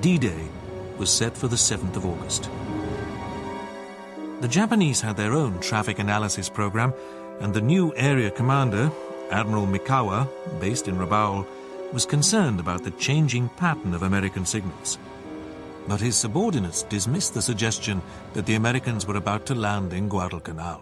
D-Day was set for the 7th of August. The Japanese had their own traffic analysis program, and the new area commander, Admiral Mikawa, based in Rabaul, was concerned about the changing pattern of American signals. But his subordinates dismissed the suggestion that the Americans were about to land in Guadalcanal.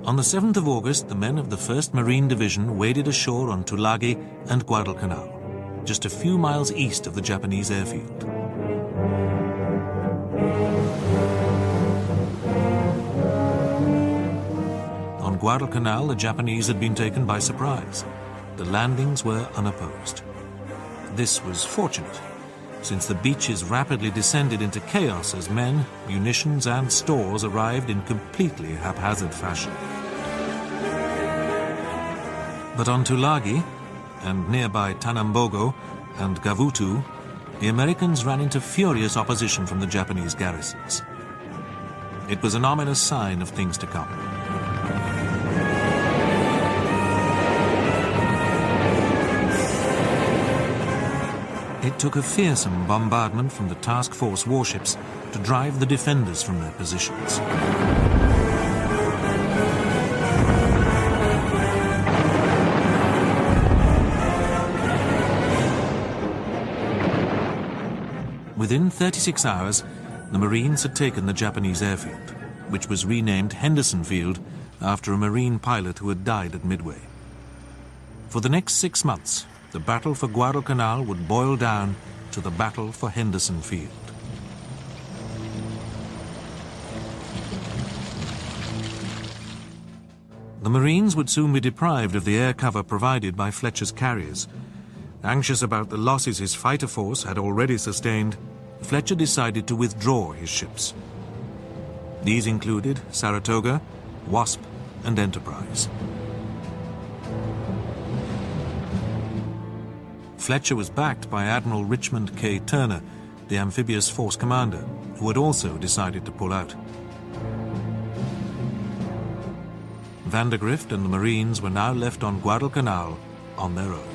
On the 7th of August, the men of the 1st Marine Division waded ashore on Tulagi and Guadalcanal, just a few miles east of the Japanese airfield. On Guadalcanal, the Japanese had been taken by surprise. The landings were unopposed. This was fortunate, since the beaches rapidly descended into chaos as men, munitions and stores arrived in completely haphazard fashion. But on Tulagi, and nearby Tanambogo and Gavutu, the Americans ran into furious opposition from the Japanese garrisons. It was an ominous sign of things to come. It took a fearsome bombardment from the task force warships to drive the defenders from their positions. Within 36 hours, the Marines had taken the Japanese airfield, which was renamed Henderson Field after a Marine pilot who had died at Midway. For the next 6 months, the battle for Guadalcanal would boil down to the battle for Henderson Field. The Marines would soon be deprived of the air cover provided by Fletcher's carriers. Anxious about the losses his fighter force had already sustained, Fletcher decided to withdraw his ships. These included Saratoga, Wasp, and Enterprise. Fletcher was backed by Admiral Richmond K. Turner, the amphibious force commander, who had also decided to pull out. Vandergrift and the Marines were now left on Guadalcanal on their own.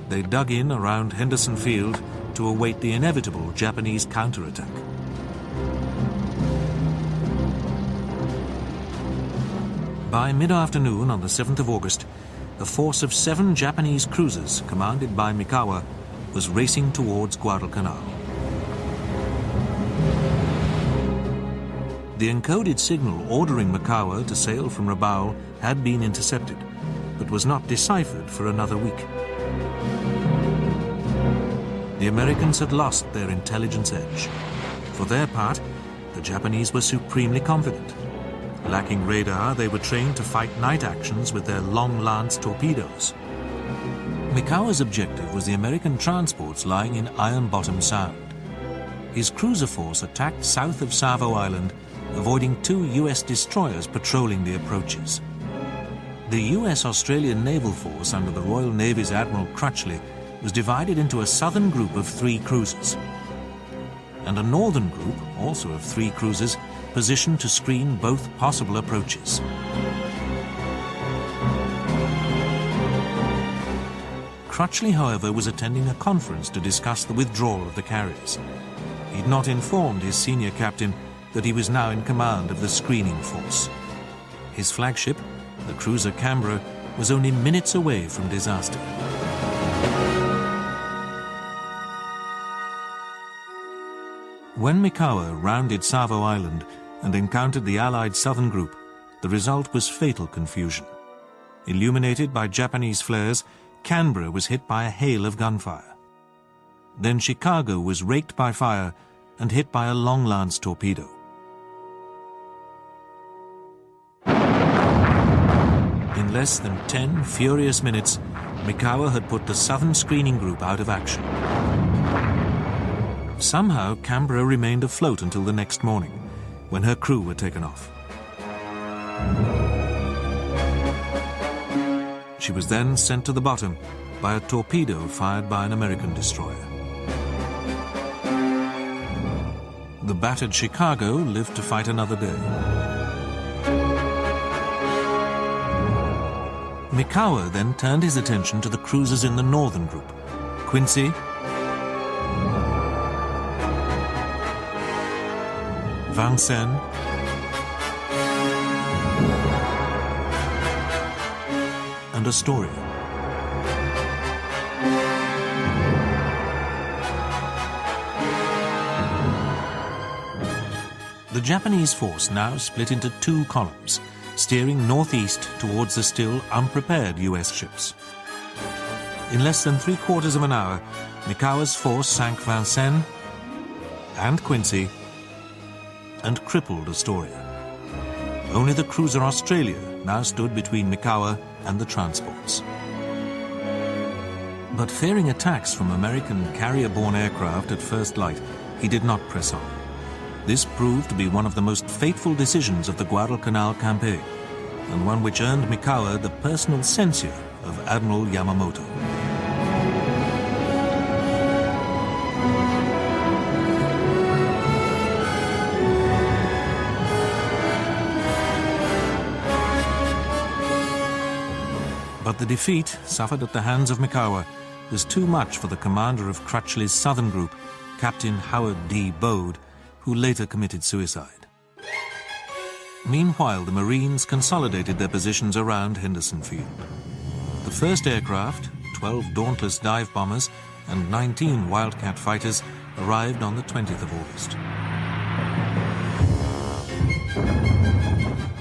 They dug in around Henderson Field to await the inevitable Japanese counterattack. By mid-afternoon on the 7th of August, a force of 7 Japanese cruisers, commanded by Mikawa, was racing towards Guadalcanal. The encoded signal ordering Mikawa to sail from Rabaul had been intercepted, but was not deciphered for another week. The Americans had lost their intelligence edge. For their part, the Japanese were supremely confident. Lacking radar, they were trained to fight night actions with their long-lance torpedoes. Mikawa's objective was the American transports lying in Iron Bottom Sound. His cruiser force attacked south of Savo Island, avoiding 2 U.S. destroyers patrolling the approaches. The U.S.-Australian Naval Force under the Royal Navy's Admiral Crutchley was divided into a southern group of 3 cruisers, and a northern group, also of 3 cruisers, positioned to screen both possible approaches. Crutchley, however, was attending a conference to discuss the withdrawal of the carriers. He'd not informed his senior captain that he was now in command of the screening force. His flagship, the cruiser Canberra, was only minutes away from disaster. When Mikawa rounded Savo Island and encountered the Allied southern group, the result was fatal confusion. Illuminated by Japanese flares, Canberra was hit by a hail of gunfire. Then Chicago was raked by fire and hit by a long-lance torpedo. In less than 10 furious minutes, Mikawa had put the southern screening group out of action. Somehow, Canberra remained afloat until the next morning, when her crew were taken off. She was then sent to the bottom by a torpedo fired by an American destroyer. The battered Chicago lived to fight another day. Mikawa then turned his attention to the cruisers in the northern group, Quincy, Vincennes, and Astoria. The Japanese force now split into two columns, steering northeast towards the still unprepared US ships. In less than 3/4 of an hour, Mikawa's force sank Vincennes and Quincy and crippled Astoria. Only the cruiser Australia now stood between Mikawa and the transports. But fearing attacks from American carrier-borne aircraft at first light, he did not press on. This proved to be one of the most fateful decisions of the Guadalcanal campaign, and one which earned Mikawa the personal censure of Admiral Yamamoto. But the defeat suffered at the hands of Mikawa was too much for the commander of Crutchley's southern group, Captain Howard D. Bode, who later committed suicide. Meanwhile, the Marines consolidated their positions around Henderson Field. The first aircraft, 12 Dauntless dive bombers and 19 Wildcat fighters, arrived on the 20th of August.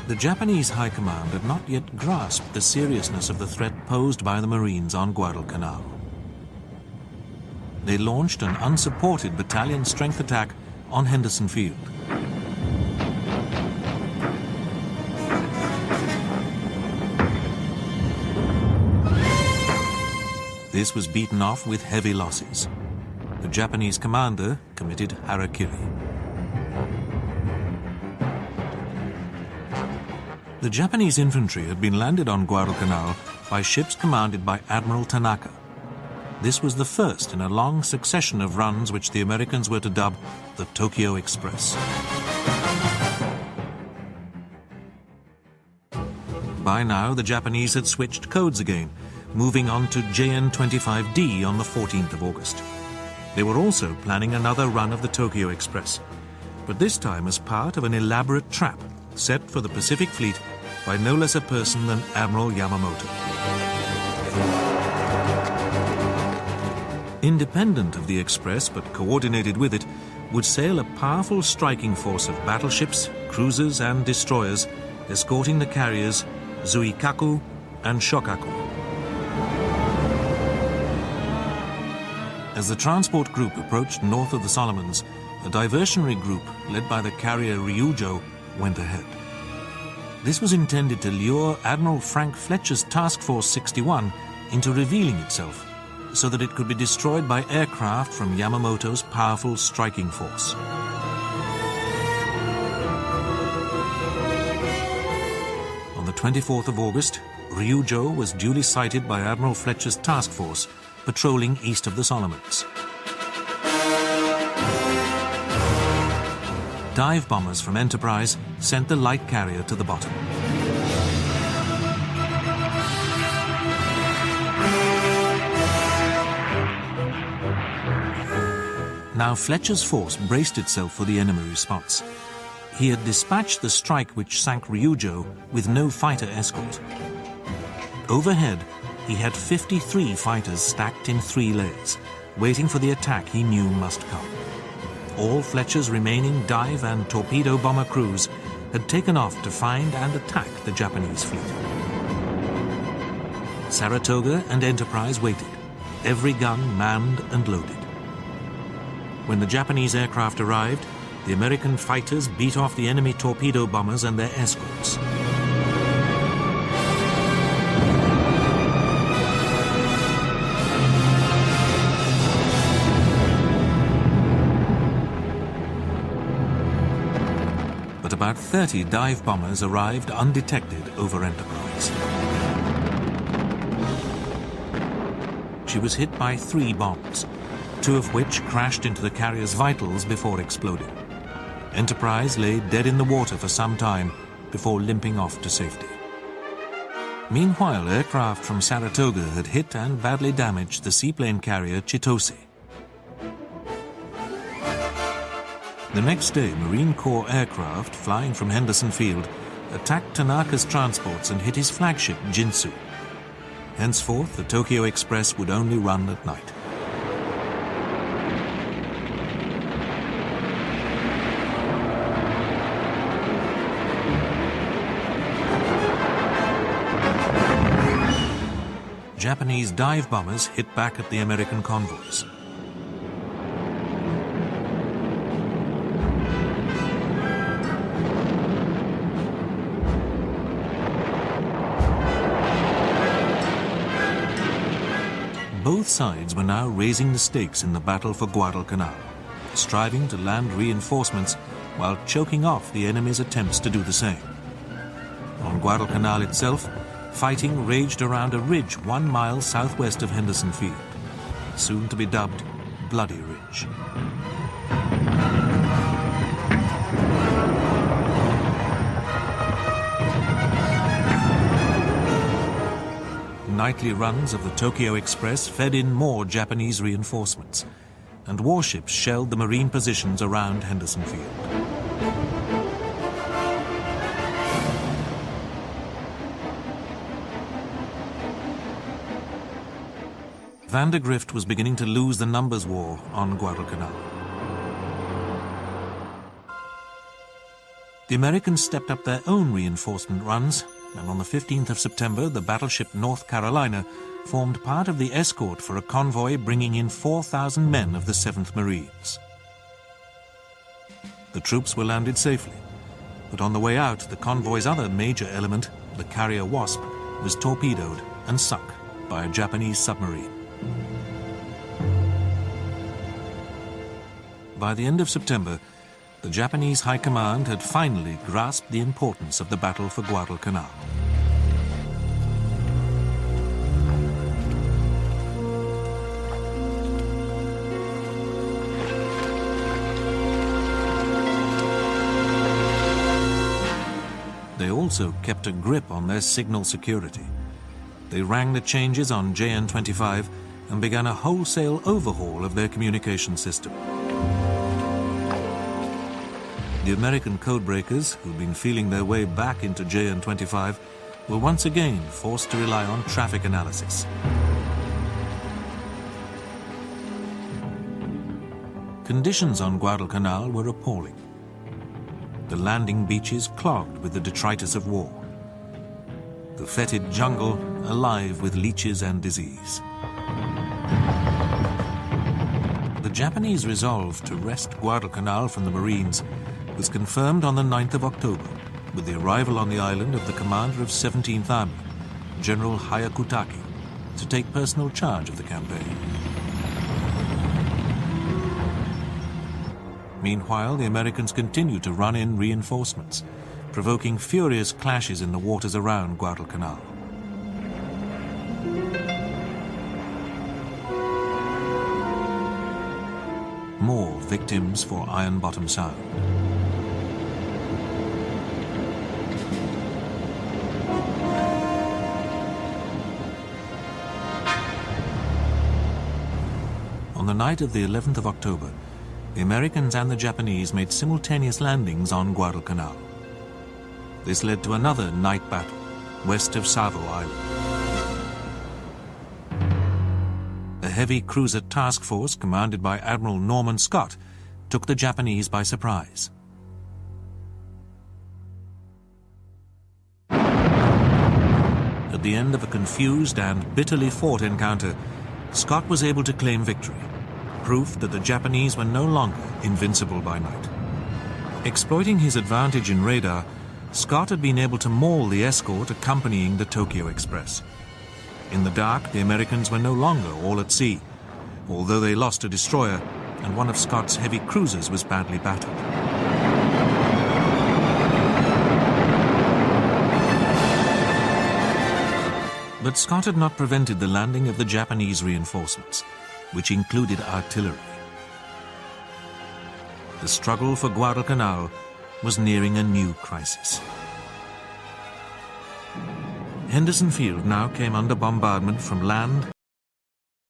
The Japanese High Command had not yet grasped the seriousness of the threat posed by the Marines on Guadalcanal. They launched an unsupported battalion strength attack on Henderson Field. This was beaten off with heavy losses. The Japanese commander committed harakiri. The Japanese infantry had been landed on Guadalcanal by ships commanded by Admiral Tanaka. This was the first in a long succession of runs which the Americans were to dub the Tokyo Express. By now, the Japanese had switched codes again, moving on to JN-25D on the 14th of August. They were also planning another run of the Tokyo Express, but this time as part of an elaborate trap set for the Pacific Fleet by no less a person than Admiral Yamamoto. Independent of the Express, but coordinated with it, would sail a powerful striking force of battleships, cruisers and destroyers, escorting the carriers Zuikaku and Shokaku. As the transport group approached north of the Solomons, a diversionary group led by the carrier Ryujo went ahead. This was intended to lure Admiral Frank Fletcher's Task Force 61 into revealing itself, so that it could be destroyed by aircraft from Yamamoto's powerful striking force. On the 24th of August, Ryujo was duly sighted by Admiral Fletcher's task force patrolling east of the Solomons. Dive bombers from Enterprise sent the light carrier to the bottom. Now Fletcher's force braced itself for the enemy response. He had dispatched the strike which sank Ryujo with no fighter escort. Overhead, he had 53 fighters stacked in 3 layers, waiting for the attack he knew must come. All Fletcher's remaining dive and torpedo bomber crews had taken off to find and attack the Japanese fleet. Saratoga and Enterprise waited, every gun manned and loaded. When the Japanese aircraft arrived, the American fighters beat off the enemy torpedo bombers and their escorts. But about 30 dive bombers arrived undetected over Enterprise. She was hit by 3 bombs, 2 of which crashed into the carrier's vitals before exploding. Enterprise lay dead in the water for some time before limping off to safety. Meanwhile, aircraft from Saratoga had hit and badly damaged the seaplane carrier Chitose. The next day, Marine Corps aircraft flying from Henderson Field attacked Tanaka's transports and hit his flagship, Jinsu. Henceforth, the Tokyo Express would only run at night. Japanese dive bombers hit back at the American convoys. Both sides were now raising the stakes in the battle for Guadalcanal, striving to land reinforcements while choking off the enemy's attempts to do the same. On Guadalcanal itself, fighting raged around a ridge 1 mile southwest of Henderson Field, soon to be dubbed Bloody Ridge. Nightly runs of the Tokyo Express fed in more Japanese reinforcements, and warships shelled the marine positions around Henderson Field. Vandergrift was beginning to lose the numbers war on Guadalcanal. The Americans stepped up their own reinforcement runs, and on the 15th of September, the battleship North Carolina formed part of the escort for a convoy bringing in 4,000 men of the 7th Marines. The troops were landed safely, but on the way out, the convoy's other major element, the carrier Wasp, was torpedoed and sunk by a Japanese submarine. By the end of September, the Japanese High Command had finally grasped the importance of the battle for Guadalcanal. They also kept a grip on their signal security. They rang the changes on JN-25 and began a wholesale overhaul of their communication system. The American codebreakers, who'd been feeling their way back into JN-25, were once again forced to rely on traffic analysis. Conditions on Guadalcanal were appalling. The landing beaches clogged with the detritus of war. The fetid jungle alive with leeches and disease. The Japanese resolve to wrest Guadalcanal from the Marines was confirmed on the 9th of October with the arrival on the island of the commander of 17th Army, General Hyakutake, to take personal charge of the campaign. Meanwhile, the Americans continued to run in reinforcements, provoking furious clashes in the waters around Guadalcanal. More victims for Iron Bottom Sound. On the night of the 11th of October, the Americans and the Japanese made simultaneous landings on Guadalcanal. This led to another night battle west of Savo Island. A heavy cruiser task force commanded by Admiral Norman Scott took the Japanese by surprise. At the end of a confused and bitterly fought encounter, Scott was able to claim victory, proof that the Japanese were no longer invincible by night. Exploiting his advantage in radar, Scott had been able to maul the escort accompanying the Tokyo Express. In the dark, the Americans were no longer all at sea, although they lost a destroyer and one of Scott's heavy cruisers was badly battered. But Scott had not prevented the landing of the Japanese reinforcements, which included artillery. The struggle for Guadalcanal was nearing a new crisis. Henderson Field now came under bombardment from land